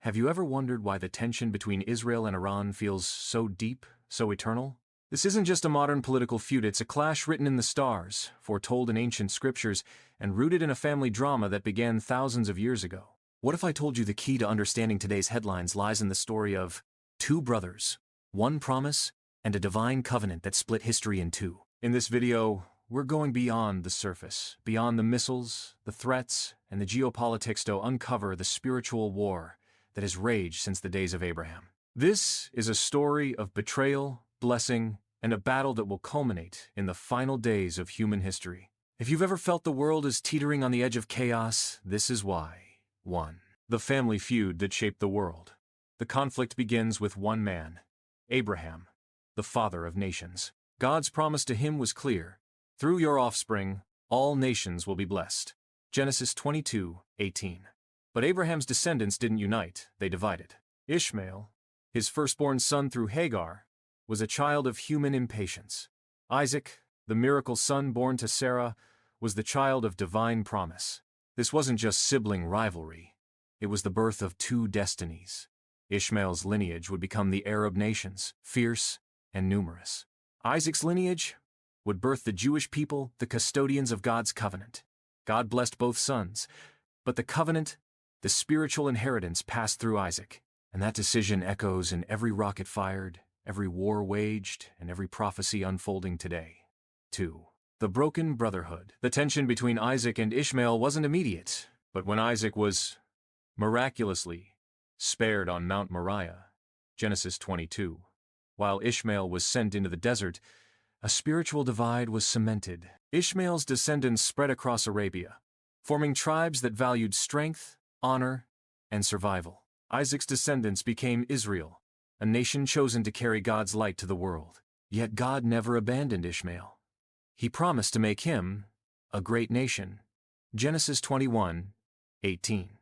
Have you ever wondered why the tension between Israel and Iran feels so deep, so eternal? This isn't just a modern political feud, it's a clash written in the stars, foretold in ancient scriptures, and rooted in a family drama that began thousands of years ago. What if I told you the key to understanding today's headlines lies in the story of two brothers, one promise, and a divine covenant that split history in two? In this video, we're going beyond the surface, beyond the missiles, the threats, and the geopolitics to uncover the spiritual war that has raged since the days of Abraham. This is a story of betrayal, blessing, and a battle that will culminate in the final days of human history. If you've ever felt the world is teetering on the edge of chaos, this is why. 1. The family feud that shaped the world. The conflict begins with one man, Abraham, the father of nations. God's promise to him was clear: through your offspring, all nations will be blessed. Genesis 22:18. But Abraham's descendants didn't unite, they divided. Ishmael, his firstborn son through Hagar, was a child of human impatience. Isaac, the miracle son born to Sarah, was the child of divine promise. This wasn't just sibling rivalry, it was the birth of two destinies. Ishmael's lineage would become the Arab nations, fierce and numerous. Isaac's lineage would birth the Jewish people, the custodians of God's covenant. God blessed both sons, but the covenant, the spiritual inheritance, passed through Isaac, and that decision echoes in every rocket fired, every war waged, and every prophecy unfolding today. 2. The broken brotherhood. The tension between Isaac and Ishmael wasn't immediate, but when Isaac was miraculously spared on Mount Moriah, Genesis 22, while Ishmael was sent into the desert, a spiritual divide was cemented. Ishmael's descendants spread across Arabia, forming tribes that valued strength, honor, and survival. Isaac's descendants became Israel, a nation chosen to carry God's light to the world. Yet God never abandoned Ishmael. He promised to make him a great nation. Genesis 21:18.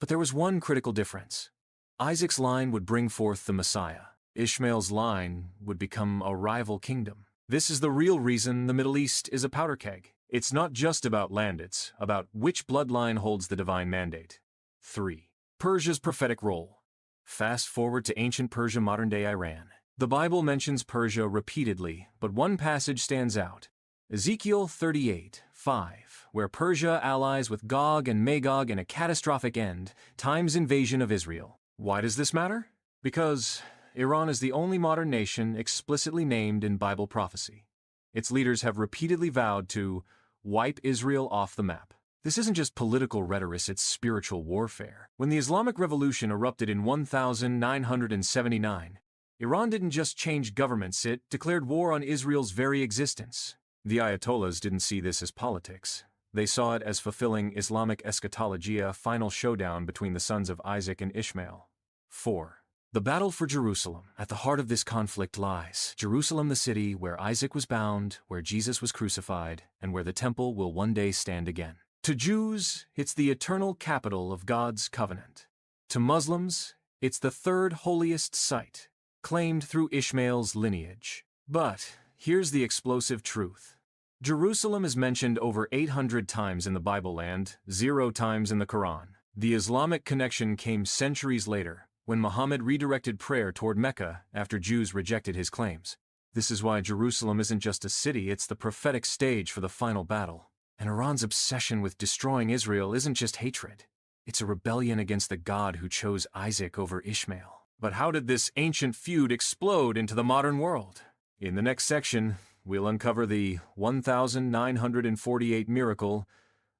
But there was one critical difference. Isaac's line would bring forth the Messiah. Ishmael's line would become a rival kingdom. This is the real reason the Middle East is a powder keg. It's not just about land, it's about which bloodline holds the divine mandate. 3. Persia's prophetic role. Fast forward to ancient Persia, modern-day Iran. The Bible mentions Persia repeatedly, but one passage stands out. Ezekiel 38:5, where Persia allies with Gog and Magog in a catastrophic end, time's invasion of Israel. Why does this matter? Because Iran is the only modern nation explicitly named in Bible prophecy. Its leaders have repeatedly vowed to wipe Israel off the map. This isn't just political rhetoric, it's spiritual warfare. When the Islamic Revolution erupted in 1979, Iran didn't just change governments, it declared war on Israel's very existence. The Ayatollahs didn't see this as politics. They saw it as fulfilling Islamic eschatology, a final showdown between the sons of Isaac and Ishmael. 4. The battle for Jerusalem. At the heart of this conflict lies Jerusalem, the city where Isaac was bound, where Jesus was crucified, and where the temple will one day stand again. To Jews, it's the eternal capital of God's covenant. To Muslims, it's the third holiest site, claimed through Ishmael's lineage. But here's the explosive truth. Jerusalem is mentioned over 800 times in the Bible and 0 times in the Quran. The Islamic connection came centuries later, when Muhammad redirected prayer toward Mecca after Jews rejected his claims. This is why Jerusalem isn't just a city, it's the prophetic stage for the final battle. And Iran's obsession with destroying Israel isn't just hatred. It's a rebellion against the God who chose Isaac over Ishmael. But how did this ancient feud explode into the modern world? In the next section, we'll uncover the 1948 miracle,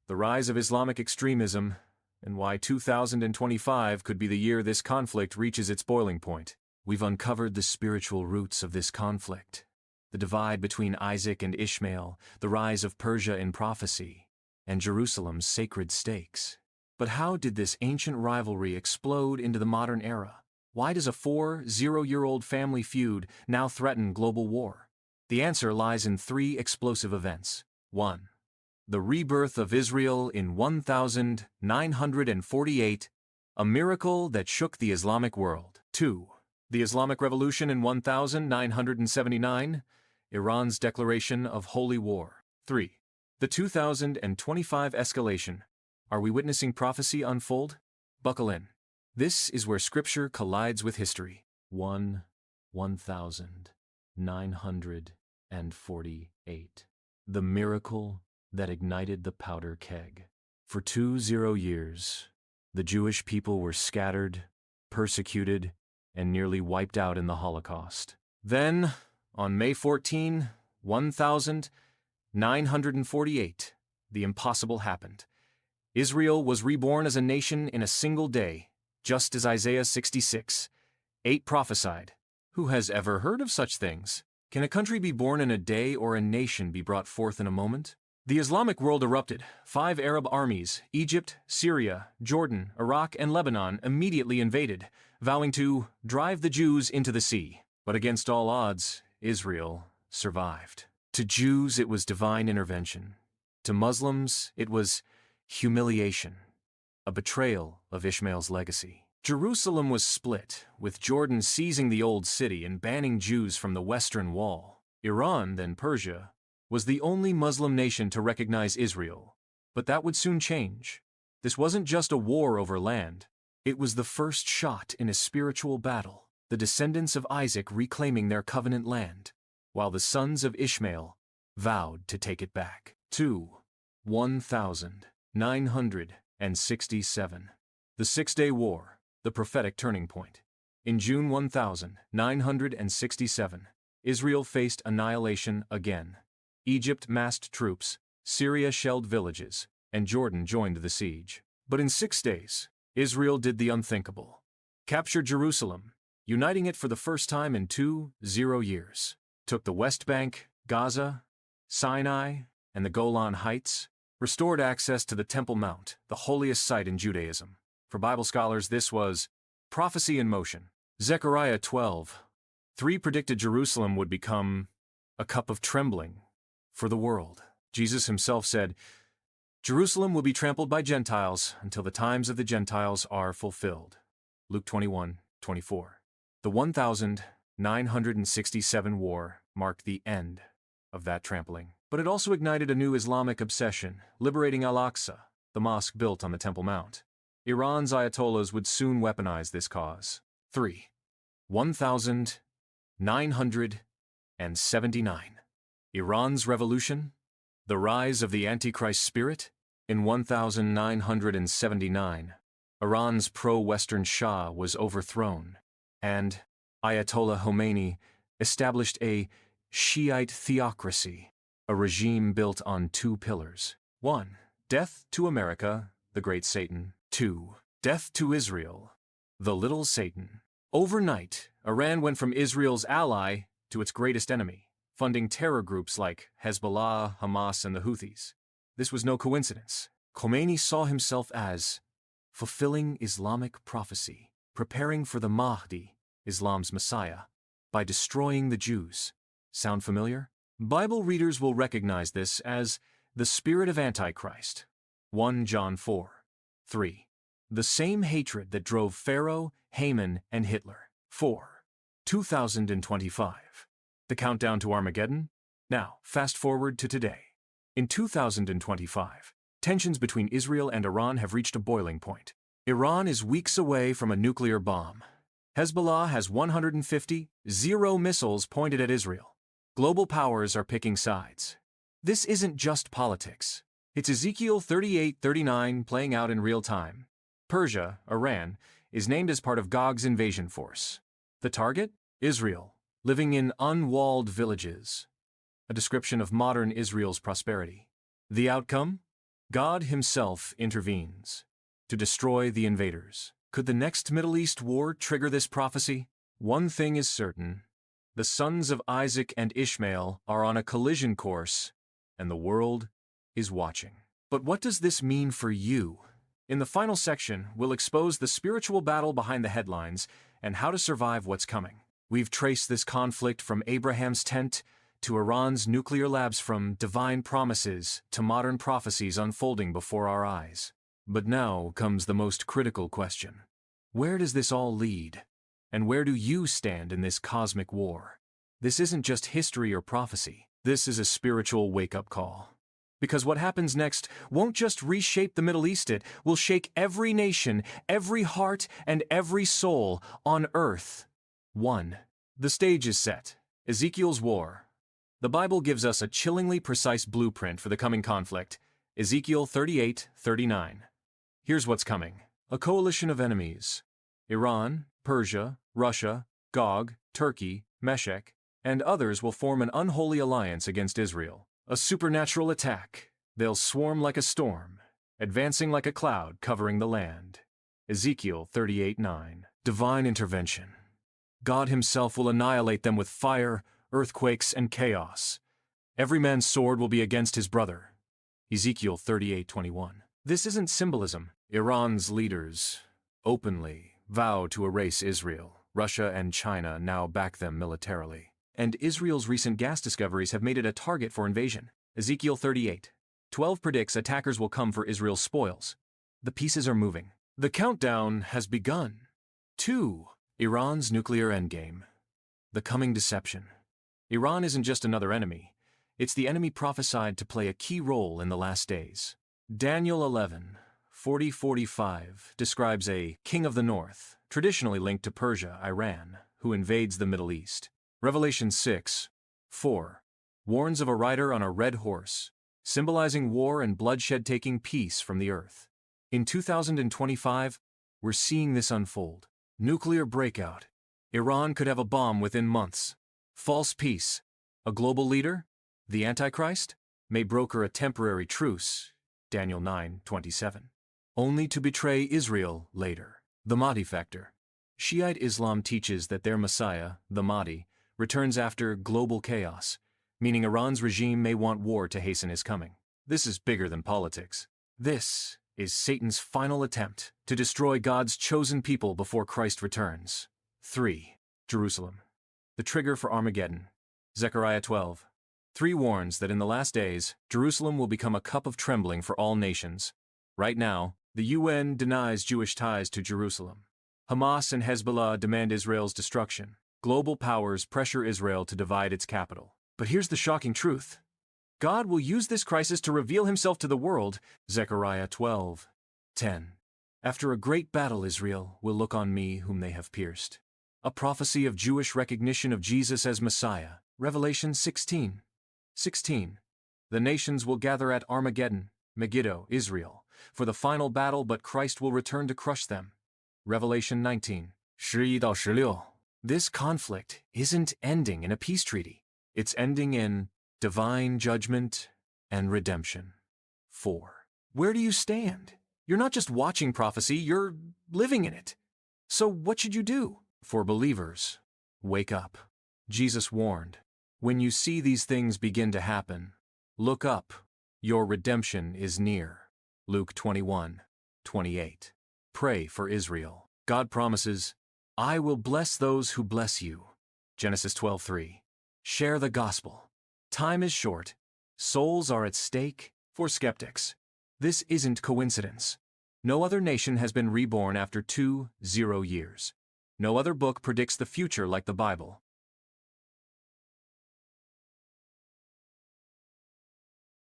the rise of Islamic extremism, and why 2025 could be the year this conflict reaches its boiling point. We've uncovered the spiritual roots of this conflict, the divide between Isaac and Ishmael, the rise of Persia in prophecy, and Jerusalem's sacred stakes. But how did this ancient rivalry explode into the modern era? Why does a 40-year-old family feud now threaten global war? The answer lies in 3 explosive events. 1. The rebirth of Israel in 1948, a miracle that shook the Islamic world. 2. The Islamic Revolution in 1979, Iran's declaration of holy war. 3. The 2025 escalation. Are we witnessing prophecy unfold? Buckle in. This is where scripture collides with history. 1948. The miracle that ignited the powder keg. For 20 years, the Jewish people were scattered, persecuted, and nearly wiped out in the Holocaust. Then, on May 14, 1948, the impossible happened. Israel was reborn as a nation in a single day, just as Isaiah 66:8 prophesied. Who has ever heard of such things? Can a country be born in a day or a nation be brought forth in a moment? The Islamic world erupted. 5 Arab armies, Egypt, Syria, Jordan, Iraq, and Lebanon, immediately invaded, vowing to drive the Jews into the sea. But against all odds, Israel survived. To Jews, it was divine intervention. To Muslims, it was humiliation, a betrayal of Ishmael's legacy. Jerusalem was split, with Jordan seizing the Old City and banning Jews from the Western Wall. Iran, then Persia, was the only Muslim nation to recognize Israel. But that would soon change. This wasn't just a war over land. It was the first shot in a spiritual battle, the descendants of Isaac reclaiming their covenant land, while the sons of Ishmael vowed to take it back. 1967. The Six-Day War, the prophetic turning point. In June 1967, Israel faced annihilation again. Egypt massed troops, Syria shelled villages, and Jordan joined the siege. But in 6 days, Israel did the unthinkable. Captured Jerusalem, uniting it for the first time in 20 years. Took the West Bank, Gaza, Sinai, and the Golan Heights. Restored access to the Temple Mount, the holiest site in Judaism. For Bible scholars, this was prophecy in motion. Zechariah 12:3 predicted Jerusalem would become a cup of trembling for the world. Jesus himself said, Jerusalem will be trampled by Gentiles until the times of the Gentiles are fulfilled. Luke 21:24. The 1967 war marked the end of that trampling. But it also ignited a new Islamic obsession, liberating Al-Aqsa, the mosque built on the Temple Mount. Iran's Ayatollahs would soon weaponize this cause. 1979. Iran's revolution? The rise of the Antichrist spirit? In 1979, Iran's pro-Western Shah was overthrown, and Ayatollah Khomeini established a Shiite theocracy, a regime built on 2 pillars. 1. Death to America, the great Satan. 2. Death to Israel, the little Satan. Overnight, Iran went from Israel's ally to its greatest enemy, funding terror groups like Hezbollah, Hamas, and the Houthis. This was no coincidence. Khomeini saw himself as fulfilling Islamic prophecy, preparing for the Mahdi, Islam's Messiah, by destroying the Jews. Sound familiar? Bible readers will recognize this as the spirit of Antichrist. 1 John 4:3. The same hatred that drove Pharaoh, Haman, and Hitler. 2025. The countdown to Armageddon? Now, fast forward to today. In 2025, tensions between Israel and Iran have reached a boiling point. Iran is weeks away from a nuclear bomb. Hezbollah has 150 missiles pointed at Israel. Global powers are picking sides. This isn't just politics. It's Ezekiel 38:39 playing out in real time. Persia, Iran, is named as part of Gog's invasion force. The target? Israel, living in unwalled villages. A description of modern Israel's prosperity. The outcome? God himself intervenes to destroy the invaders. Could the next Middle East war trigger this prophecy? One thing is certain. The sons of Isaac and Ishmael are on a collision course, and the world is watching. But what does this mean for you? In the final section, we'll expose the spiritual battle behind the headlines and how to survive what's coming. We've traced this conflict from Abraham's tent to Iran's nuclear labs, from divine promises to modern prophecies unfolding before our eyes. But now comes the most critical question. Where does this all lead? And where do you stand in this cosmic war? This isn't just history or prophecy. This is a spiritual wake-up call. Because what happens next won't just reshape the Middle East, it will shake every nation, every heart, and every soul on earth. 1. The stage is set. Ezekiel's War. The Bible gives us a chillingly precise blueprint for the coming conflict. Ezekiel 38:39. Here's what's coming. A coalition of enemies. Iran, Persia, Russia, Gog, Turkey, Meshech, and others will form an unholy alliance against Israel. A supernatural attack. They'll swarm like a storm, advancing like a cloud covering the land. Ezekiel 38:9. Divine intervention. God himself will annihilate them with fire, earthquakes, and chaos. Every man's sword will be against his brother. Ezekiel 38:21. This isn't symbolism. Iran's leaders openly vow to erase Israel. Russia and China now back them militarily. And Israel's recent gas discoveries have made it a target for invasion. Ezekiel 38:12 predicts attackers will come for Israel's spoils. The pieces are moving. The countdown has begun. 2. Iran's nuclear endgame. The coming deception. Iran isn't just another enemy. It's the enemy prophesied to play a key role in the last days. Daniel 11:40-45 describes a king of the north, traditionally linked to Persia, Iran, who invades the Middle East. Revelation 6:4 warns of a rider on a red horse, symbolizing war and bloodshed taking peace from the earth. In 2025, we're seeing this unfold. Nuclear breakout. Iran could have a bomb within months. False peace. A global leader, the Antichrist, may broker a temporary truce. Daniel 9:27. Only to betray Israel later. The Mahdi factor. Shiite Islam teaches that their Messiah, the Mahdi, returns after global chaos, meaning Iran's regime may want war to hasten his coming. This is bigger than politics. This is Satan's final attempt to destroy God's chosen people before Christ returns. 3. Jerusalem. The trigger for Armageddon. Zechariah 12:3 warns that in the last days, Jerusalem will become a cup of trembling for all nations. Right now, the UN denies Jewish ties to Jerusalem. Hamas and Hezbollah demand Israel's destruction. Global powers pressure Israel to divide its capital. But here's the shocking truth. God will use this crisis to reveal himself to the world. Zechariah 12:10. After a great battle, Israel will look on me whom they have pierced. A prophecy of Jewish recognition of Jesus as Messiah. Revelation 16:16. The nations will gather at Armageddon, Megiddo, Israel, for the final battle, but Christ will return to crush them. Revelation 19:11-16. This conflict isn't ending in a peace treaty. It's ending in divine judgment and redemption. 4. Where do you stand? You're not just watching prophecy, you're living in it. So what should you do? For believers, wake up. Jesus warned, when you see these things begin to happen, look up. Your redemption is near. Luke 21:28. Pray for Israel. God promises, I will bless those who bless you. Genesis 12:3. Share the gospel. Time is short. Souls are at stake. For skeptics, this isn't coincidence. No other nation has been reborn after 20 years. No other book predicts the future like the Bible.